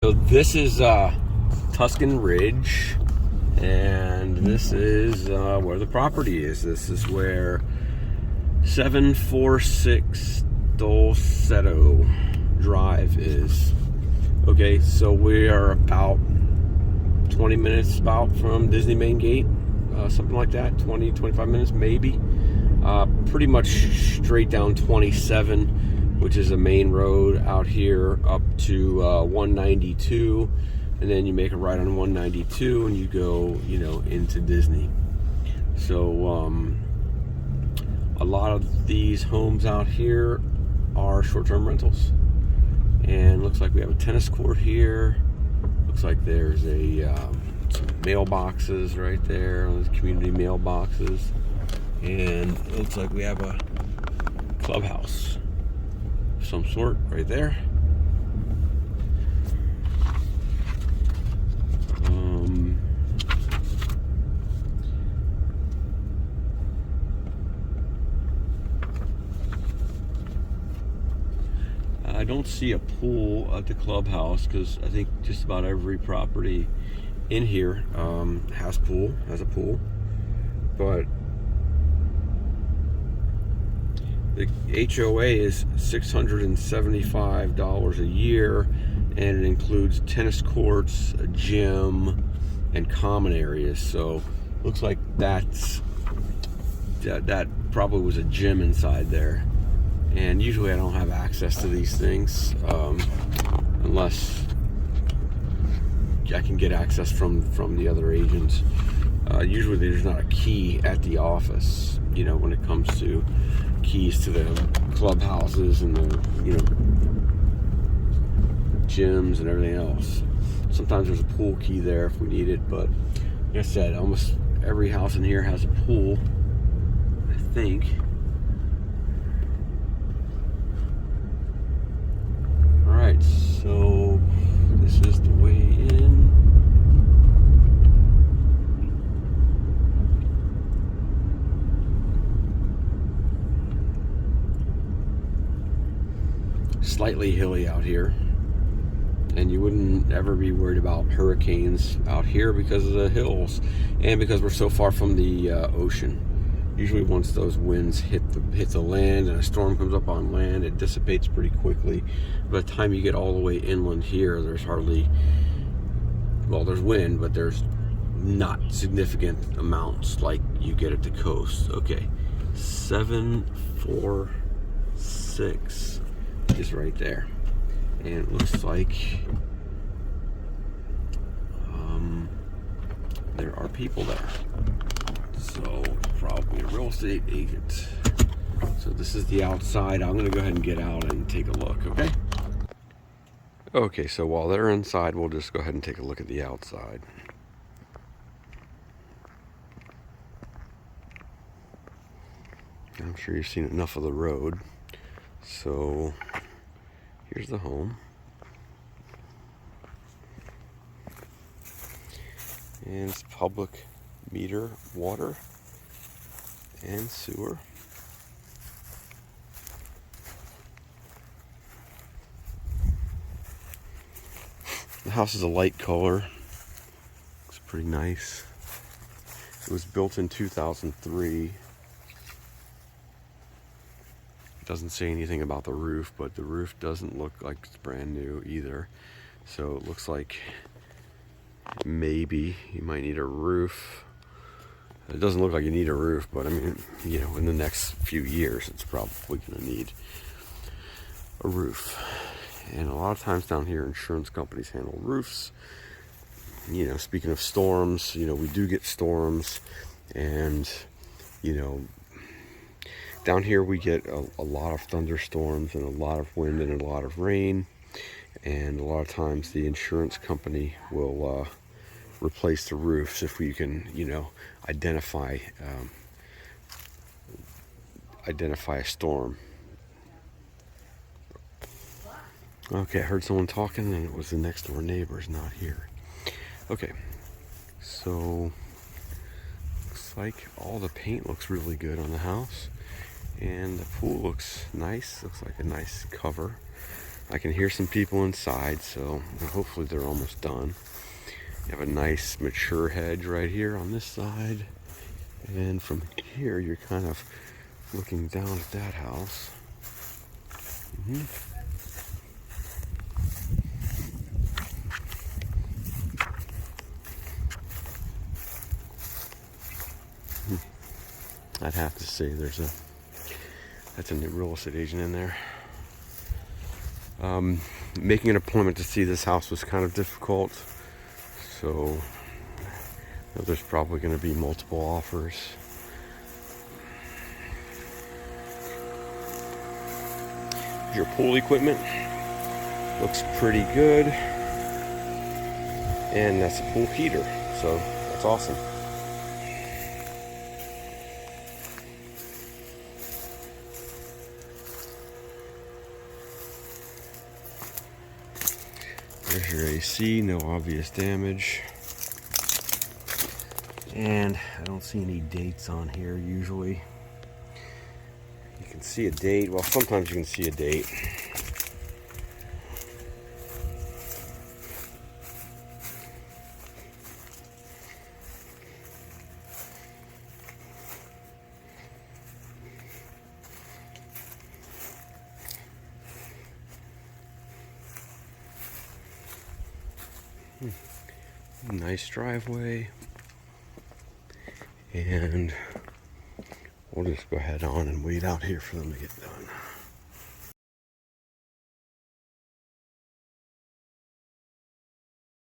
So this is Tuscan Ridge, and this is where the property is. This is where 746 Dolcetto Drive is. Okay, so we are about 20 minutes out from Disney Main Gate, something like that, 20, 25 minutes maybe. Pretty much straight down 27, which is a main road out here, up to 192, and then you make a right on 192 and you go, into Disney. So a lot of these homes out here are short-term rentals, and looks like we have a tennis court here. Looks like there's some mailboxes right there, those community mailboxes, and it looks like we have a clubhouse of some sort right there. I don't see a pool at the clubhouse because I think just about every property in here has a pool, but the HOA is $675 a year, and it includes tennis courts, a gym, and common areas. So looks like that probably was a gym inside there. And usually I don't have access to these things unless I can get access from the other agents. Usually there's not a key at the office, when it comes to keys to the clubhouses and the, gyms and everything else. Sometimes there's a pool key there if we need it, but like I said, almost every house in here has a pool, I think. Alright, so this is the way in. Slightly hilly out here, and you wouldn't ever be worried about hurricanes out here because of the hills and because we're so far from the ocean. Usually once those winds hit the land and a storm comes up on land, it dissipates pretty quickly. By the time you get all the way inland here, there's there's wind, but there's not significant amounts like you get at the coast. Okay, 746 is right there, and it looks like there are people there, so probably a real estate agent. So this is the outside. I'm gonna go ahead and get out and take a look. Okay, so while they're inside, we'll just go ahead and take a look at the outside. I'm sure you've seen enough of the road. So here's the home. And it's public meter, water, and sewer. The house is a light color. Looks pretty nice. It was built in 2003. Doesn't say anything about the roof, but the roof doesn't look like it's brand new either. So it looks like maybe you might need a roof. It doesn't look like you need a roof, but I mean, in the next few years, it's probably going to need a roof. And a lot of times down here, insurance companies handle roofs. Speaking of storms, we do get storms, and down here we get a lot of thunderstorms and a lot of wind and a lot of rain, and a lot of times the insurance company will replace the roofs if we can, identify a storm. Okay, I heard someone talking, and it was the next door neighbors, not here. Okay, so looks like all the paint looks really good on the house. And the pool looks nice. Looks like a nice cover I can hear some people inside, so hopefully they're almost done. You have a nice mature hedge right here on this side. And from here, you're kind of looking down at that house. I'd have to say that's a new real estate agent in there. Making an appointment to see this house was kind of difficult, so there's probably going to be multiple offers. Your pool equipment looks pretty good, and that's a pool heater, so that's awesome. There's your AC, no obvious damage. And I don't see any dates on here usually. You can see a date. Well, sometimes you can see a date. Nice driveway. And we'll just go ahead on and wait out here for them to get done.